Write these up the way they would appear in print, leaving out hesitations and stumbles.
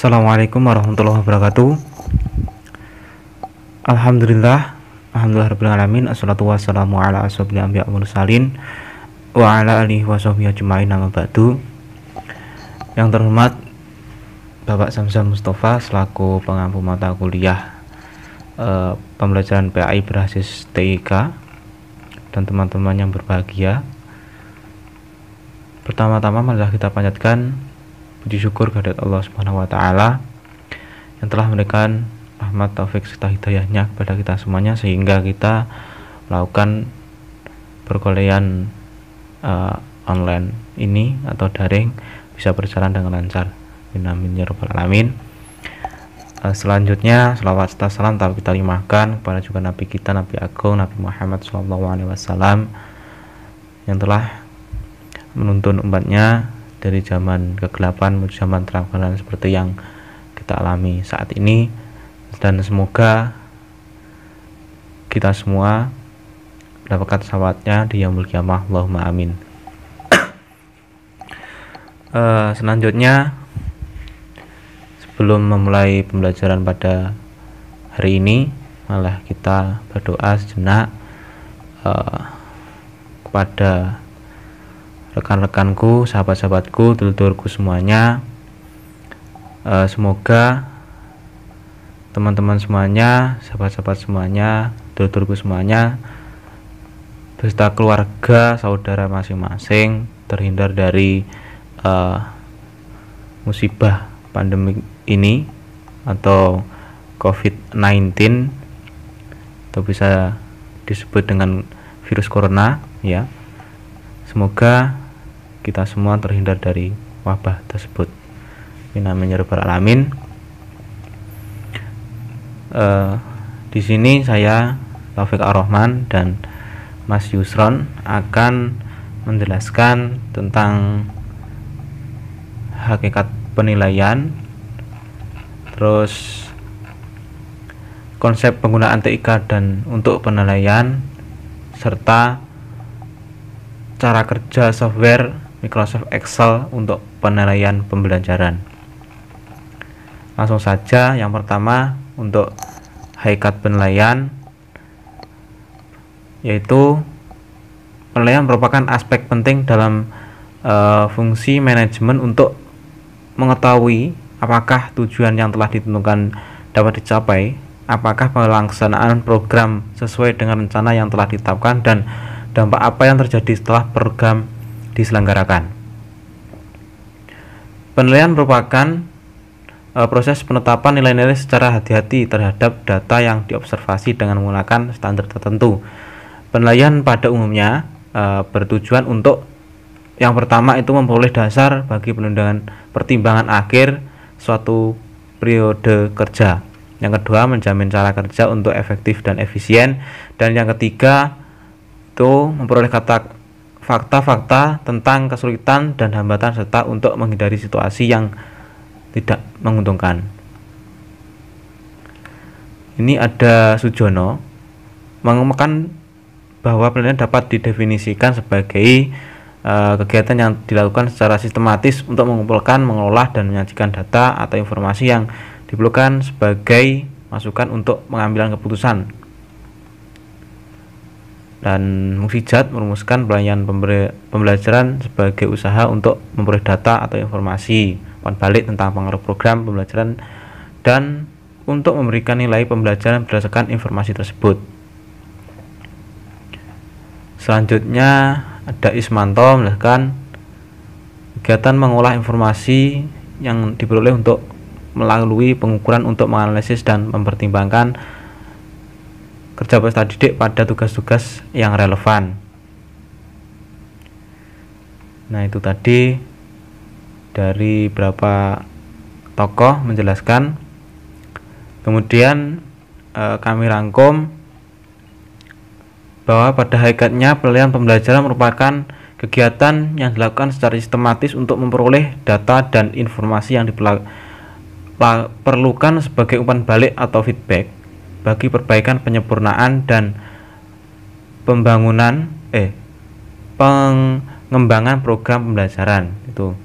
Assalamualaikum warahmatullahi wabarakatuh. Alhamdulillah rabbil alamin. Assalatu wassalamu ala asyrofil anbiya'i wal mursalin wa ala alihi washabihi ajmain, amma ba'du. Yang terhormat Bapak Samsam Mustafa selaku pengampu mata kuliah pembelajaran PAI berbasis TIK dan teman-teman yang berbahagia. Pertama-tama marilah kita panjatkan puji syukur kehadirat Allah Subhanahu wa taala yang telah memberikan rahmat taufik serta hidayahnya kepada kita semuanya sehingga kita melakukan perkuliahan online ini atau daring bisa berjalan dengan lancar. Amin ya rabbal alamin. Selanjutnya selawat serta salam telah kita limpahkan kepada juga Nabi kita, Nabi Agung, Nabi Muhammad SAW yang telah menuntun umatnya dari zaman kegelapan menuju zaman terang benderang seperti yang kita alami saat ini, dan semoga kita semua mendapatkan syafaatnya di yaumul qiyamah. Allahumma amin. Selanjutnya, sebelum memulai pembelajaran pada hari ini, malah kita berdoa sejenak kepada rekan-rekanku, sahabat-sahabatku, dulur-dulurku semuanya. Semoga teman-teman semuanya, sahabat-sahabat semuanya, dulur-dulurku semuanya beserta keluarga, saudara masing-masing terhindar dari musibah pandemi ini atau COVID-19 atau bisa disebut dengan virus corona ya. Semoga kita semua terhindar dari wabah tersebut. Amin ya rabbal alamin. Di sini saya Taufik Ar-Rahman dan Mas Yusron akan menjelaskan tentang hakikat penilaian, terus konsep penggunaan TIK dan untuk penilaian, serta cara kerja software Microsoft Excel untuk penilaian pembelajaran. Langsung saja, yang pertama untuk hakikat penilaian, yaitu penilaian merupakan aspek penting dalam fungsi manajemen untuk mengetahui apakah tujuan yang telah ditentukan dapat dicapai, apakah pelaksanaan program sesuai dengan rencana yang telah ditetapkan, dan dampak apa yang terjadi setelah program diselenggarakan. Penilaian merupakan proses penetapan nilai-nilai secara hati-hati terhadap data yang diobservasi dengan menggunakan standar tertentu. Penilaian pada umumnya bertujuan untuk yang pertama itu memperoleh dasar bagi pertimbangan akhir suatu periode kerja. Yang kedua, menjamin cara kerja untuk efektif dan efisien, dan yang ketiga itu memperoleh fakta-fakta tentang kesulitan dan hambatan serta untuk menghindari situasi yang tidak menguntungkan. Ini ada Sujono mengumumkan bahwa penilaian dapat didefinisikan sebagai kegiatan yang dilakukan secara sistematis untuk mengumpulkan, mengolah, dan menyajikan data atau informasi yang diperlukan sebagai masukan untuk pengambilan keputusan. Dan Mukjizat merumuskan pelayanan pembelajaran sebagai usaha untuk memperoleh data atau informasi umpan balik tentang pengaruh program pembelajaran dan untuk memberikan nilai pembelajaran berdasarkan informasi tersebut. Selanjutnya ada Ismanto menjelaskan kegiatan mengolah informasi yang diperoleh untuk melalui pengukuran untuk menganalisis dan mempertimbangkan kerja peserta didik pada tugas-tugas yang relevan. Nah, itu tadi dari beberapa tokoh menjelaskan. Kemudian kami rangkum bahwa pada hakikatnya penilaian pembelajaran merupakan kegiatan yang dilakukan secara sistematis untuk memperoleh data dan informasi yang diperlukan sebagai umpan balik atau feedback bagi perbaikan, penyempurnaan, dan pengembangan program pembelajaran itu.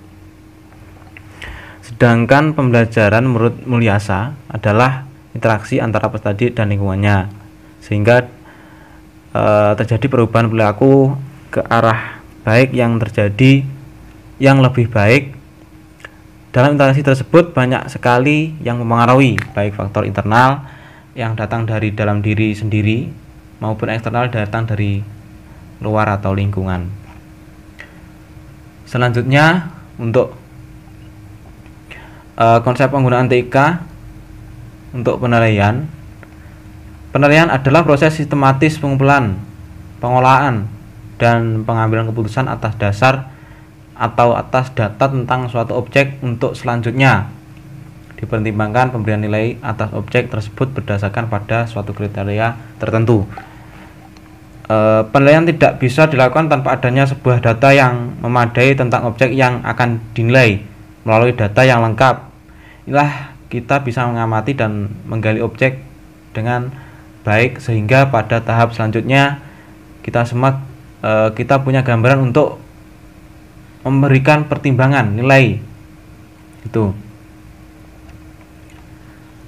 Sedangkan pembelajaran menurut Mulyasa adalah interaksi antara peserta didik dan lingkungannya, sehingga terjadi perubahan perilaku ke arah baik yang lebih baik. Dalam interaksi tersebut banyak sekali yang mempengaruhi, baik faktor internal yang datang dari dalam diri sendiri maupun eksternal datang dari luar atau lingkungan. Selanjutnya, untuk konsep penggunaan TIK untuk penilaian. Penilaian adalah proses sistematis pengumpulan, pengolahan, dan pengambilan keputusan atas dasar atau atas data tentang suatu objek untuk selanjutnya dipertimbangkan pemberian nilai atas objek tersebut berdasarkan pada suatu kriteria tertentu. Penilaian tidak bisa dilakukan tanpa adanya sebuah data yang memadai tentang objek yang akan dinilai. Melalui data yang lengkap, inilah kita bisa mengamati dan menggali objek dengan baik, sehingga pada tahap selanjutnya kita punya gambaran untuk memberikan pertimbangan nilai itu.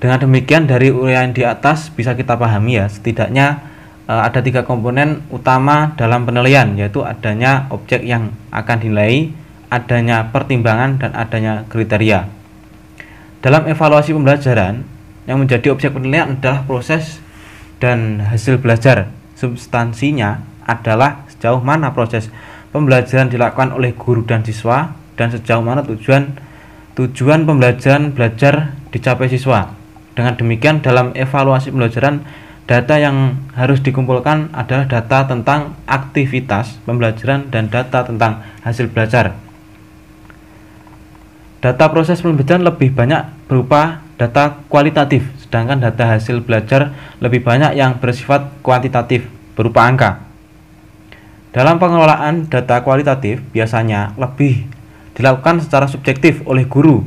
Dengan demikian, dari uraian di atas bisa kita pahami ya, setidaknya ada 3 komponen utama dalam penilaian, yaitu adanya objek yang akan dinilai, adanya pertimbangan, dan adanya kriteria. Dalam evaluasi pembelajaran, yang menjadi objek penilaian adalah proses dan hasil belajar. Substansinya adalah sejauh mana proses pembelajaran dilakukan oleh guru dan siswa, dan sejauh mana tujuan pembelajaran belajar dicapai siswa. Dengan demikian, dalam evaluasi pembelajaran, data yang harus dikumpulkan adalah data tentang aktivitas pembelajaran dan data tentang hasil belajar. Data proses pembelajaran lebih banyak berupa data kualitatif, sedangkan data hasil belajar lebih banyak yang bersifat kuantitatif berupa angka. Dalam pengelolaan data kualitatif biasanya lebih dilakukan secara subjektif oleh guru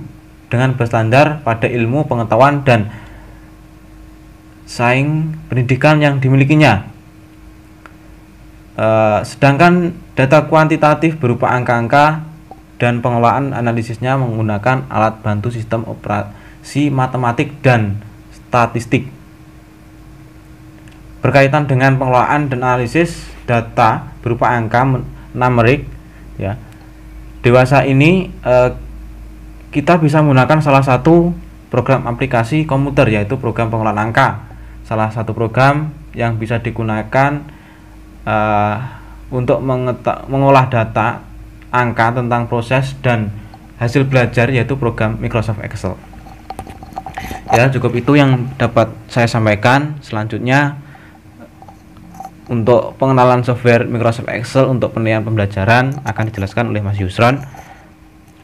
dengan bersandar pada ilmu pengetahuan dan saing pendidikan yang dimilikinya. Sedangkan data kuantitatif berupa angka-angka dan pengelolaan analisisnya menggunakan alat bantu sistem operasi matematik dan statistik. Berkaitan dengan pengelolaan dan analisis data berupa angka numerik ya, dewasa ini kita bisa menggunakan salah satu program aplikasi komputer, yaitu program pengelolaan angka. Salah satu program yang bisa digunakan untuk mengolah data angka tentang proses dan hasil belajar, yaitu program Microsoft Excel. Ya, cukup itu yang dapat saya sampaikan. Selanjutnya, untuk pengenalan software Microsoft Excel untuk penilaian pembelajaran akan dijelaskan oleh Mas Yusron.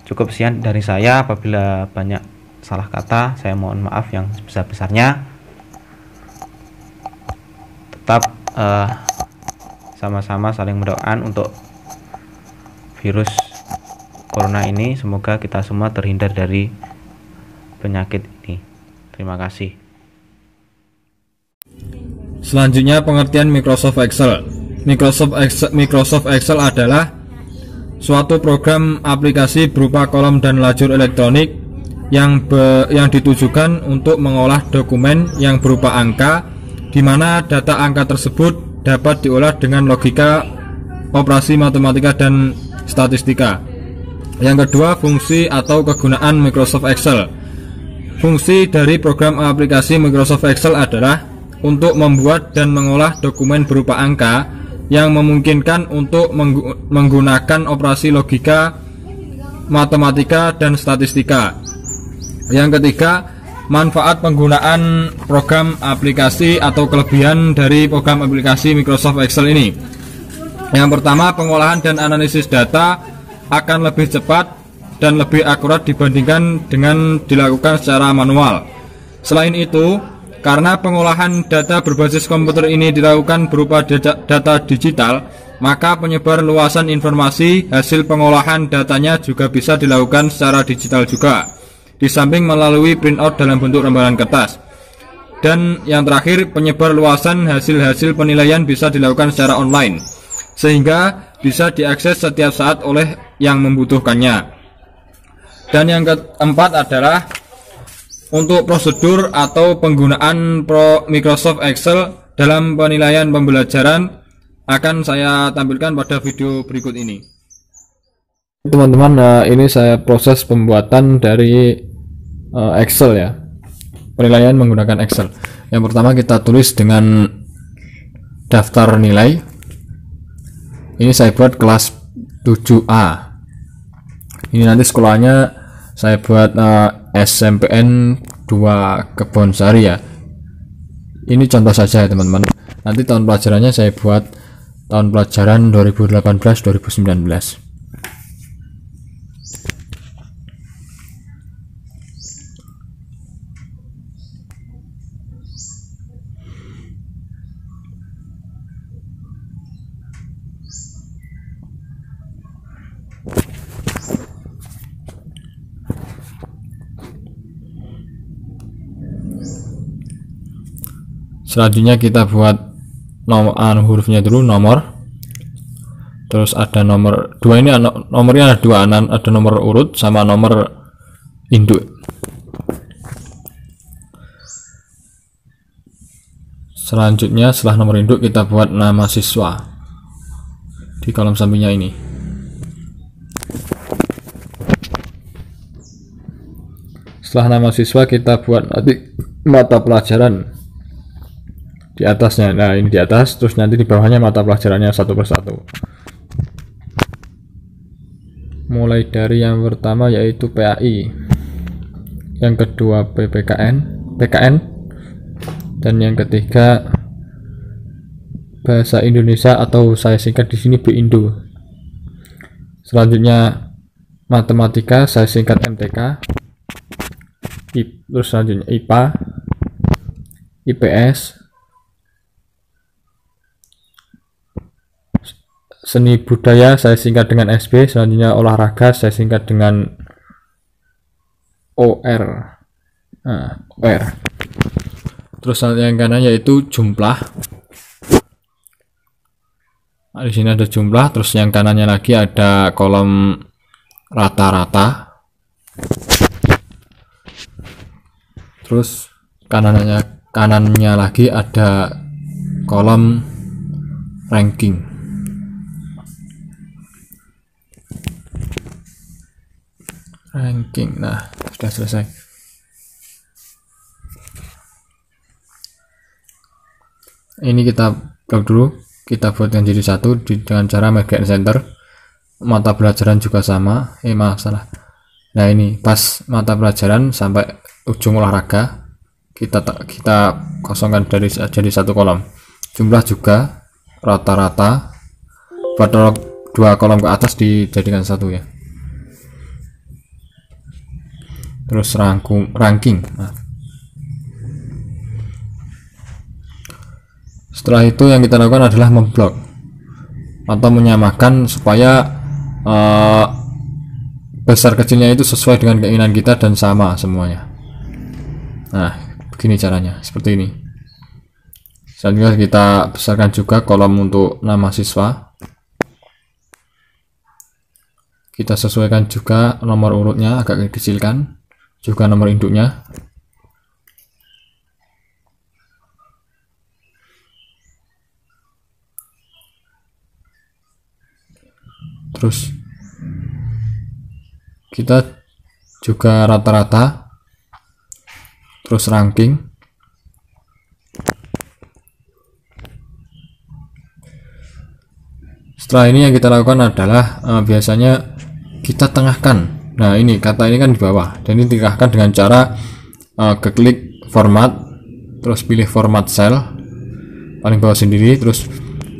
Cukup sekian dari saya. Apabila banyak salah kata, saya mohon maaf yang sebesar-besarnya. Tetap sama-sama saling mendoakan untuk virus corona ini. Semoga kita semua terhindar dari penyakit ini. Terima kasih. Selanjutnya, pengertian Microsoft Excel. Microsoft Excel adalah suatu program aplikasi berupa kolom dan lajur elektronik yang ditujukan untuk mengolah dokumen yang berupa angka, di mana data angka tersebut dapat diolah dengan logika, operasi matematika, dan statistika. Yang kedua, fungsi atau kegunaan Microsoft Excel. Fungsi dari program aplikasi Microsoft Excel adalah untuk membuat dan mengolah dokumen berupa angka yang memungkinkan untuk menggunakan operasi logika, matematika, dan statistika. Yang ketiga, manfaat penggunaan program aplikasi atau kelebihan dari program aplikasi Microsoft Excel ini. Yang pertama, pengolahan dan analisis data akan lebih cepat dan lebih akurat dibandingkan dengan dilakukan secara manual. Selain itu, karena pengolahan data berbasis komputer ini dilakukan berupa data digital, maka penyebar luasan informasi hasil pengolahan datanya juga bisa dilakukan secara digital juga, di samping melalui printout dalam bentuk lembaran kertas. Dan yang terakhir, penyebar luasan hasil-hasil penilaian bisa dilakukan secara online, sehingga bisa diakses setiap saat oleh yang membutuhkannya. Dan yang keempat adalah untuk prosedur atau penggunaan Microsoft Excel dalam penilaian pembelajaran akan saya tampilkan pada video berikut ini. Teman-teman, ini saya proses pembuatan dari Excel ya, penilaian menggunakan Excel. Yang pertama kita tulis dengan daftar nilai. Ini saya buat kelas 7A. Ini nanti sekolahnya saya buat SMPN 2 Kebonsari ya. Ini contoh saja ya teman-teman. Nanti tahun pelajarannya saya buat tahun pelajaran 2018-2019. Selanjutnya kita buat hurufnya dulu, nomor, terus ada nomor 2. Ini nomornya ada 2, ada nomor urut sama nomor induk. Selanjutnya setelah nomor induk kita buat nama siswa di kolom sampingnya ini. Setelah nama siswa kita buat nanti mata pelajaran di atasnya. Nah, ini di atas, terus nanti di bawahnya mata pelajarannya satu persatu. Mulai dari yang pertama yaitu PAI, yang kedua PKN, dan yang ketiga bahasa Indonesia atau saya singkat di sini BINDO. Selanjutnya matematika, saya singkat MTK. Terus selanjutnya IPA, IPS, seni budaya saya singkat dengan SB. Selanjutnya olahraga saya singkat dengan OR. OR. Terus yang kanan yaitu jumlah. Nah, di sini ada jumlah. Terus yang kanannya lagi ada kolom rata-rata. Terus kanannya lagi ada kolom ranking. Nah, sudah selesai. Ini kita blok dulu, kita buat yang jadi satu dengan cara make center. Mata pelajaran juga sama. Salah. Nah, ini pas mata pelajaran sampai ujung olahraga kita kosongkan jadi satu kolom. Jumlah juga, rata-rata, pada 2 kolom ke atas dijadikan satu ya. Terus ranking. Nah, setelah itu yang kita lakukan adalah memblok atau menyamakan supaya besar kecilnya itu sesuai dengan keinginan kita dan sama semuanya. Nah, begini caranya, seperti ini. Selanjutnya kita besarkan juga kolom untuk nama siswa. Kita sesuaikan juga nomor urutnya, agak dikecilkan, juga nomor induknya. Terus kita juga rata-rata, terus ranking. Setelah ini yang kita lakukan adalah biasanya kita tengahkan. Nah, ini kata ini kan di bawah, dan ini ditengahkan dengan cara keklik format, terus pilih format cell paling bawah sendiri, terus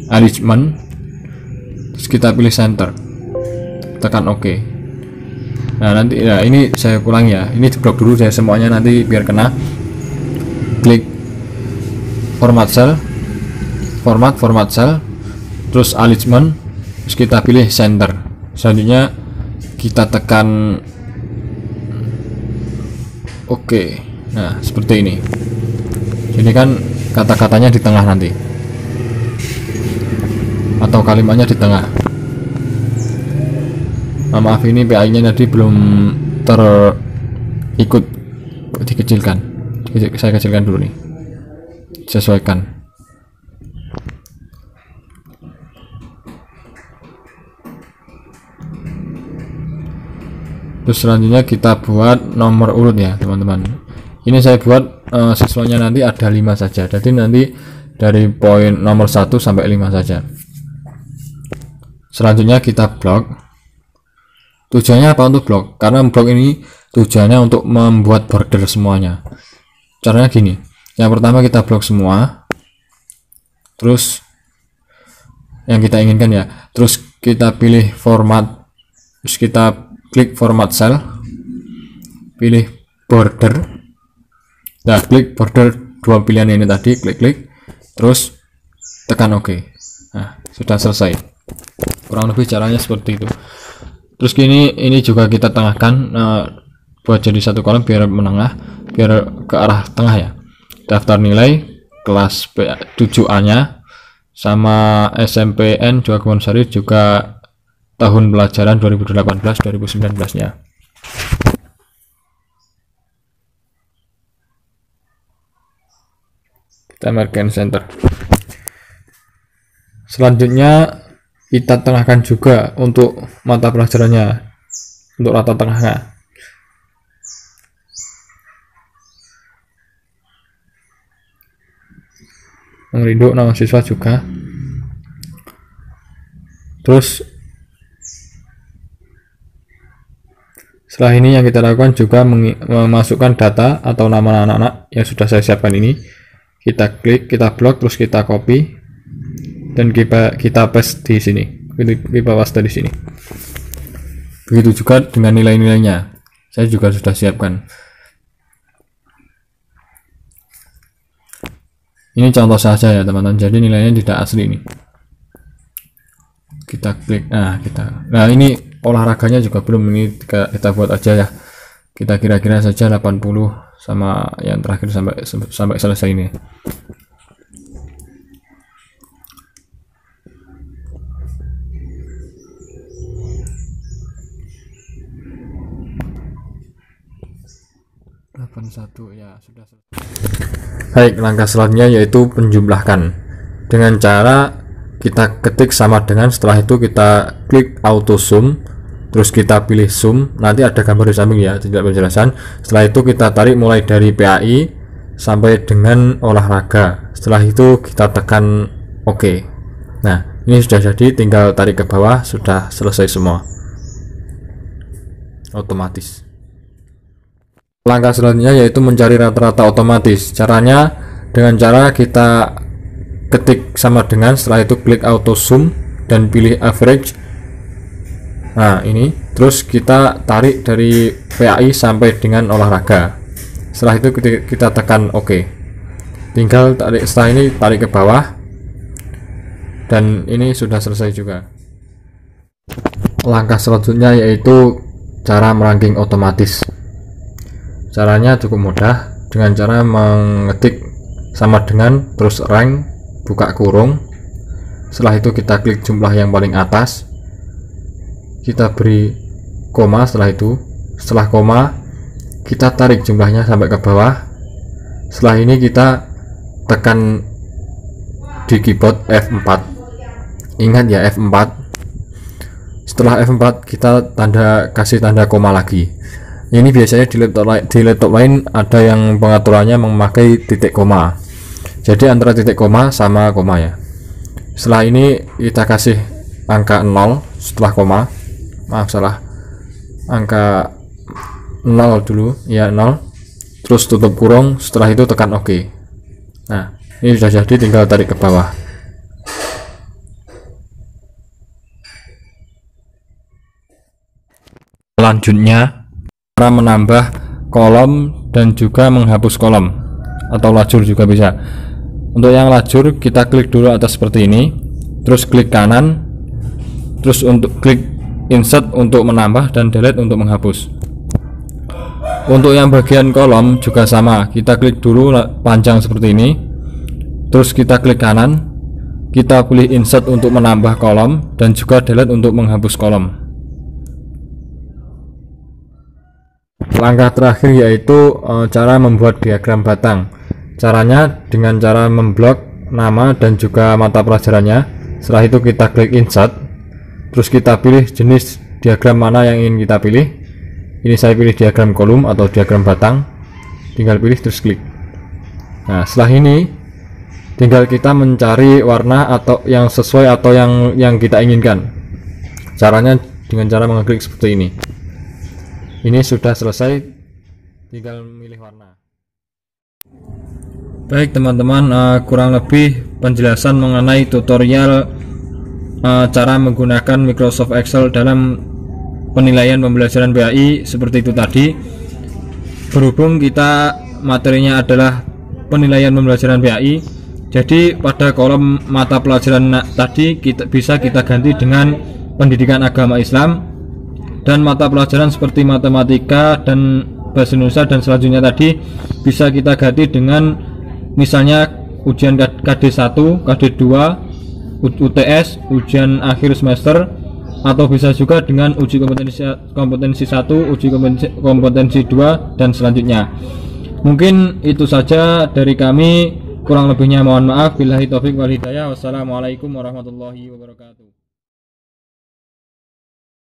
arrangement, terus kita pilih center, tekan OK. Nah, nanti ya ini saya ulang ya, ini diblok dulu saya semuanya nanti biar kena. Klik format cell, format cell, terus arrangement, terus kita pilih center. Selanjutnya kita tekan OK. Nah, seperti ini. Jadi kan kata-katanya di tengah nanti, atau kalimatnya di tengah. Maaf, ini PI nya tadi belum terikut dikecilkan. Saya kecilkan dulu nih, sesuaikan. Terus selanjutnya kita buat nomor urut ya teman-teman. Ini saya buat siswanya nanti ada 5 saja, jadi nanti dari poin nomor 1 sampai 5 saja. Selanjutnya kita blok. Tujuannya apa untuk blok? Karena blok ini tujuannya untuk membuat border semuanya. Caranya gini, yang pertama kita blok semua, terus yang kita inginkan ya, terus kita pilih format, terus kita klik format cell, pilih border, nah klik border, dua pilihan ini tadi, klik, terus tekan OK. Nah, sudah selesai. Kurang lebih caranya seperti itu. Terus ini juga kita tengahkan, buat jadi satu kolom biar menengah, biar ke arah tengah ya. Daftar nilai kelas 7A nya sama SMPN juga Kebonsari juga tahun pelajaran 2018-2019 nya. Kita mark center. Selanjutnya kita tengahkan juga untuk mata pelajarannya, untuk rata tengahnya. Mengrindu nama siswa juga. Terus setelah ini yang kita lakukan juga memasukkan data atau nama anak-anak yang sudah saya siapkan ini. Kita klik, kita blok, terus kita copy dan kita paste di sini. Kita paste di sini. Begitu juga dengan nilai-nilainya. Saya juga sudah siapkan. Ini contoh saja ya teman-teman, jadi nilainya tidak asli ini. Kita klik, nah ini olahraganya juga belum, ini kita buat aja ya. Kita kira-kira saja 80 sama yang terakhir sampai selesai ini. Ya sudah selesai. Baik, langkah selanjutnya yaitu penjumlahkan dengan cara kita ketik sama dengan, setelah itu kita klik auto zoom, terus kita pilih zoom, nanti ada gambar di samping ya, tidak penjelasan. Setelah itu kita tarik mulai dari PAI sampai dengan olahraga, setelah itu kita tekan OK. Nah, ini sudah jadi, tinggal tarik ke bawah, sudah selesai semua otomatis. Langkah selanjutnya yaitu mencari rata-rata otomatis. Caranya dengan cara kita ketik sama dengan, setelah itu klik auto zoom dan pilih average. Nah ini, terus kita tarik dari PAI sampai dengan olahraga. Setelah itu kita tekan OK. Tinggal tarik, setelah ini tarik ke bawah, dan ini sudah selesai juga. Langkah selanjutnya yaitu cara meranking otomatis. Caranya cukup mudah, dengan cara mengetik sama dengan, terus rank, buka kurung, setelah itu kita klik jumlah yang paling atas, kita beri koma, setelah koma kita tarik jumlahnya sampai ke bawah. Setelah ini kita tekan di keyboard F4, ingat ya F4. Setelah F4 kita kasih tanda koma lagi. Ini biasanya di laptop lain ada yang pengaturannya memakai titik koma, jadi antara titik koma sama koma ya. Setelah ini kita kasih angka 0 setelah koma, angka 0 dulu ya, 0, terus tutup kurung, setelah itu tekan OK. Nah ini sudah jadi, tinggal tarik ke bawah. Selanjutnya cara menambah kolom dan juga menghapus kolom atau lajur juga bisa. Untuk yang lajur kita klik dulu atas seperti ini, terus klik kanan, terus untuk klik insert untuk menambah dan delete untuk menghapus. Untuk yang bagian kolom juga sama, kita klik dulu panjang seperti ini, terus kita klik kanan, kita pilih insert untuk menambah kolom dan juga delete untuk menghapus kolom. langkah terakhir yaitu cara membuat diagram batang. Caranya dengan cara memblok nama dan juga mata pelajarannya. Setelah itu kita klik insert, terus kita pilih jenis diagram mana yang ingin kita pilih. Ini saya pilih diagram kolom atau diagram batang, tinggal pilih terus klik. Nah, setelah ini tinggal kita mencari warna atau yang sesuai atau yang kita inginkan. Caranya dengan cara mengklik seperti ini. Ini sudah selesai, tinggal memilih warna. Baik teman-teman, kurang lebih penjelasan mengenai tutorial cara menggunakan Microsoft Excel dalam penilaian pembelajaran PAI seperti itu tadi. Berhubung kita materinya adalah penilaian pembelajaran PAI, jadi pada kolom mata pelajaran tadi bisa kita ganti dengan pendidikan agama Islam, dan mata pelajaran seperti matematika dan bahasa Indonesia dan selanjutnya tadi bisa kita ganti dengan misalnya ujian KD1, KD2, UTS, ujian akhir semester, atau bisa juga dengan uji kompetensi 1, uji kompetensi 2 dan selanjutnya. Mungkin itu saja dari kami, kurang lebihnya mohon maaf. Billahi taufik wal hidayah. Wassalamualaikum warahmatullahi wabarakatuh.